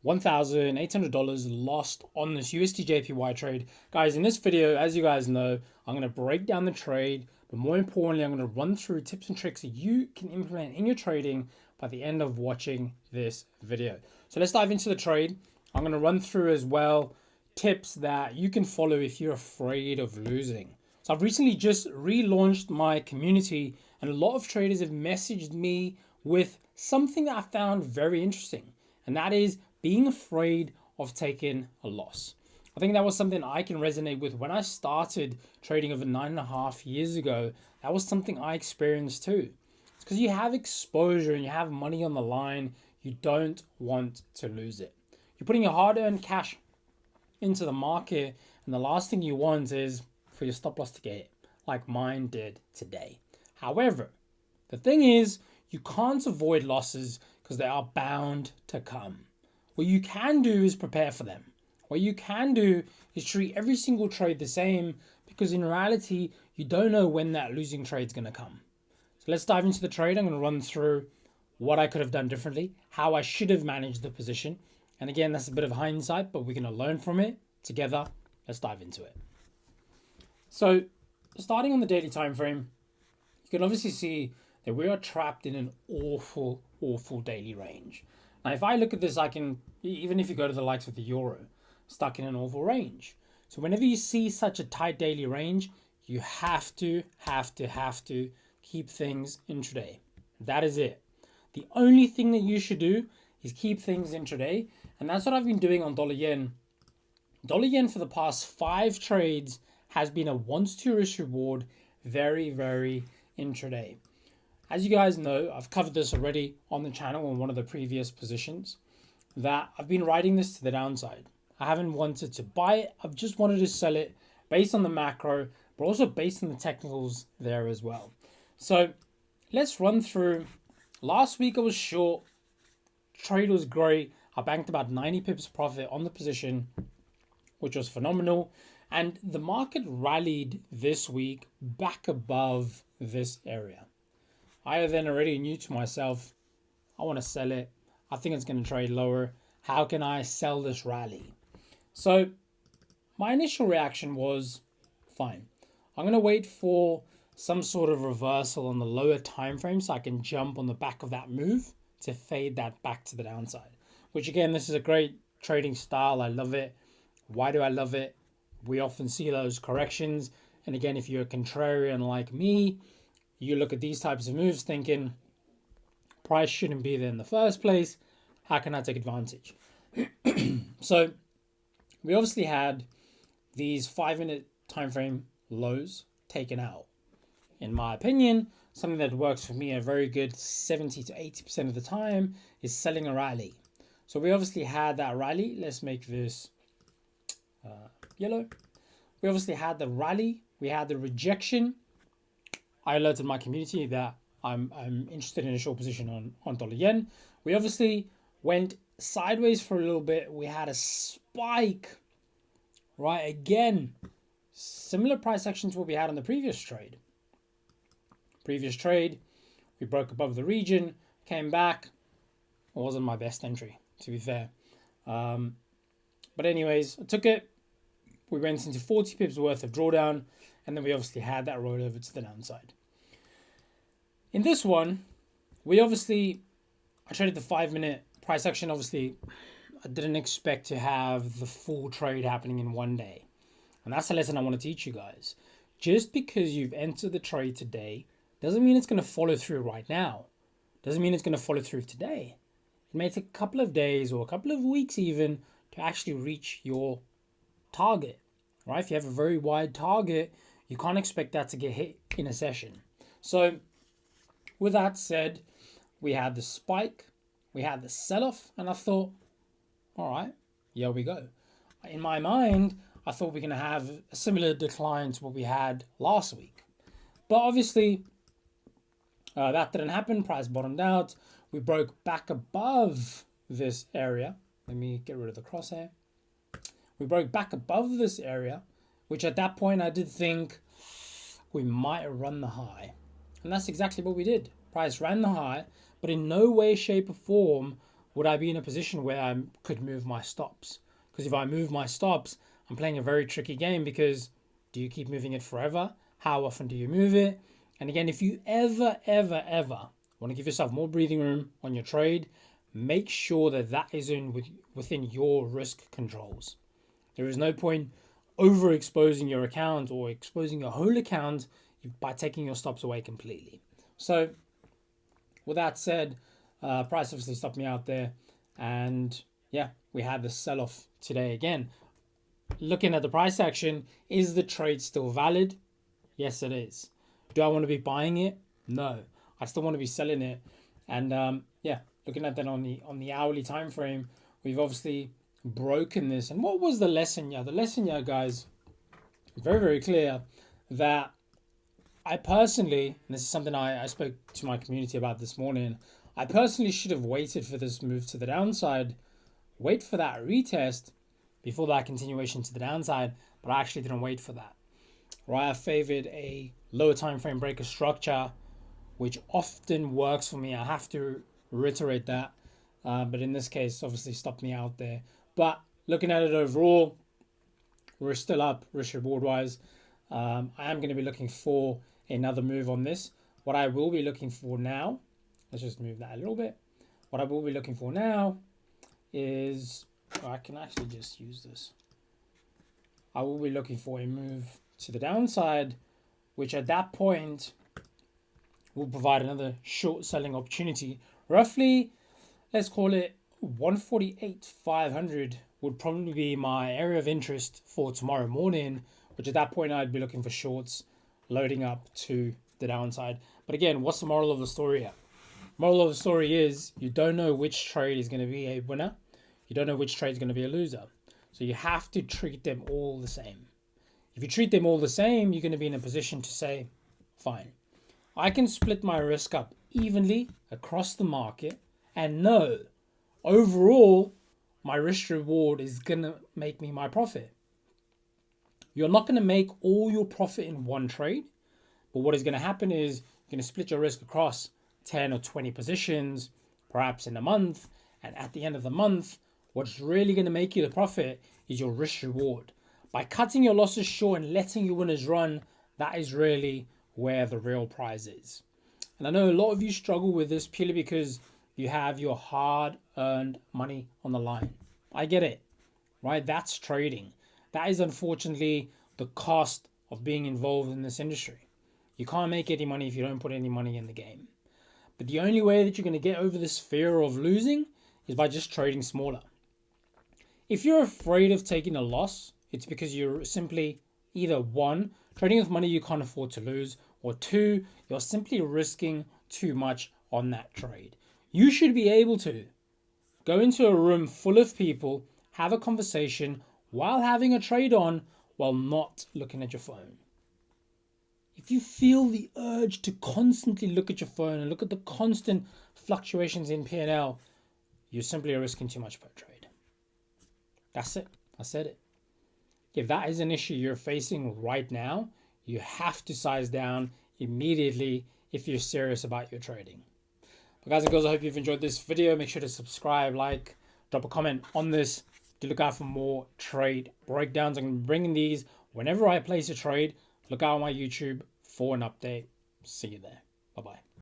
$1,800 lost on this USDJPY trade. Guys, in this video, as you guys know, I'm going to break down the trade, but more importantly, I'm going to run through tips and tricks that you can implement in your trading by the end of watching this video. So let's dive into the trade. I'm going to run through as well tips that you can follow if you're afraid of losing. So I've recently just relaunched my community, and a lot of traders have messaged me with something that I found very interesting, and that is being afraid of taking a loss. I think that was something I can resonate with when I started trading over 9.5 years ago. That was something I experienced too. It's because you have exposure and you have money on the line. You don't want to lose it. You're putting your hard-earned cash into the market, and the last thing you want is for your stop loss to get hit, like mine did today. However, the thing is, you can't avoid losses because they are bound to come. What you can do is prepare for them. What you can do is treat every single trade the same, because in reality, you don't know when that losing trade is going to come. So let's dive into the trade. I'm going to run through what I could have done differently, how I should have managed the position. And again, that's a bit of hindsight, but we're going to learn from it together. Let's dive into it. So starting on the daily time frame, you can obviously see that we are trapped in an awful daily range. Now, if I look at this, I can, even if you go to the likes of the euro, stuck in an awful range. So whenever you see such a tight daily range, you have to keep things intraday. That is it. The only thing that you should do is keep things intraday. And that's what I've been doing on dollar yen. Dollar yen for the past 5 trades has been a 1 to 2 risk reward, very intraday. As you guys know, I've covered this already on the channel in one of the previous positions, that I've been riding this to the downside. I haven't wanted to buy it. I've just wanted to sell it based on the macro, but also based on the technicals there as well. So let's run through. Last week I was short. Trade was great. I banked about 90 pips profit on the position, which was phenomenal. And the market rallied this week back above this area. I then already knew to myself, I want to sell it. I think it's going to trade lower. How can I sell this rally? So my initial reaction was, fine. I'm going to wait for some sort of reversal on the lower time frame so I can jump on the back of that move to fade that back to the downside. Which again, this is a great trading style. I love it. Why do I love it? We often see those corrections. And again, if you're a contrarian like me, you look at these types of moves thinking, price shouldn't be there in the first place. How can I take advantage? So we obviously had these 5-minute time frame lows taken out. In my opinion, something that works for me a very good 70 to 80% of the time is selling a rally. So we obviously had that rally. Let's make this yellow. We obviously had the rally. We had the rejection. I alerted my community that I'm interested in a short position on dollar yen. We obviously went sideways for a little bit. We had a spike, right? Again, similar price action to what we had on the previous trade. We broke above the region, came back. It wasn't my best entry, to be fair. But anyways, I took it. We went into 40 pips worth of drawdown, and then we obviously had that rollover to the downside. In this one, I traded the 5-minute price action. Obviously, I didn't expect to have the full trade happening in one day. And that's a lesson I want to teach you guys. Just because you've entered the trade today doesn't mean it's going to follow through right now. Doesn't mean it's going to follow through today. It may take a couple of days or a couple of weeks even to actually reach your target, right? If you have a very wide target, you can't expect that to get hit in a session. So with that said, we had the spike, we had the sell-off, and I thought, all right, here we go. In my mind, I thought we're going to have a similar decline to what we had last week. But obviously, that didn't happen. Price bottomed out. We broke back above this area. Let me get rid of the crosshair. We broke back above this area, which at that point I did think we might run the high. And that's exactly what we did. Price ran the high, but in no way, shape or form would I be in a position where I could move my stops? Because if I move my stops, I'm playing a very tricky game, because do you keep moving it forever? How often do you move it? And again, if you ever want to give yourself more breathing room on your trade, make sure that that is within your risk controls. There is no point overexposing your account or exposing your whole account by taking your stops away completely. So with that said, price obviously stopped me out there, and yeah, we had the sell-off today again. Looking at the price action, is the trade still valid? Yes, it is. Do I want to be buying it? No, I still want to be selling it. And yeah, looking at that on the hourly time frame, we've obviously broken this. And what was the lesson here? The lesson here, guys, very clear, that I personally, and this is something I spoke to my community about this morning, I personally should have waited for this move to the downside, wait for that retest before that continuation to the downside, but I actually didn't wait for that. Right, I favored a lower time frame breaker structure, which often works for me. I have to reiterate that, but in this case, obviously stopped me out there. But looking at it overall, we're still up risk reward wise. I am going to be looking for another move on this. What I will be looking for now, let's just move that a little bit. What I will be looking for now is, I can actually just use this. I will be looking for a move to the downside, which at that point will provide another short selling opportunity. Roughly, let's call it 148,500 would probably be my area of interest for tomorrow morning, which at that point I'd be looking for shorts loading up to the downside. But again, what's the moral of the story here? Moral of the story is you don't know which trade is going to be a winner. You don't know which trade is going to be a loser. So you have to treat them all the same. If you treat them all the same, you're going to be in a position to say, fine, I can split my risk up evenly across the market and know overall my risk reward is going to make me my profit. You're not going to make all your profit in one trade, but what is going to happen is you're going to split your risk across 10 or 20 positions, perhaps in a month, and at the end of the month, what's really going to make you the profit is your risk reward. By cutting your losses short and letting your winners run, that is really where the real prize is. And I know a lot of you struggle with this purely because you have your hard-earned money on the line. I get it, right? That's trading. That is unfortunately the cost of being involved in this industry. You can't make any money if you don't put any money in the game. But the only way that you're going to get over this fear of losing is by just trading smaller. If you're afraid of taking a loss, it's because you're simply either one, trading with money you can't afford to lose, or two, you're simply risking too much on that trade. You should be able to go into a room full of people, have a conversation while having a trade on, while not looking at your phone. If you feel the urge to constantly look at your phone and look at the constant fluctuations in P&L, you simply are risking too much per trade. That's it. I said it. If that is an issue you're facing right now, you have to size down immediately if you're serious about your trading. But guys and girls, I hope you've enjoyed this video. Make sure to subscribe, like, drop a comment on this. Do look out for more trade breakdowns. I'm going to be bringing these whenever I place a trade. Look out on my YouTube for an update. See you there. Bye-bye.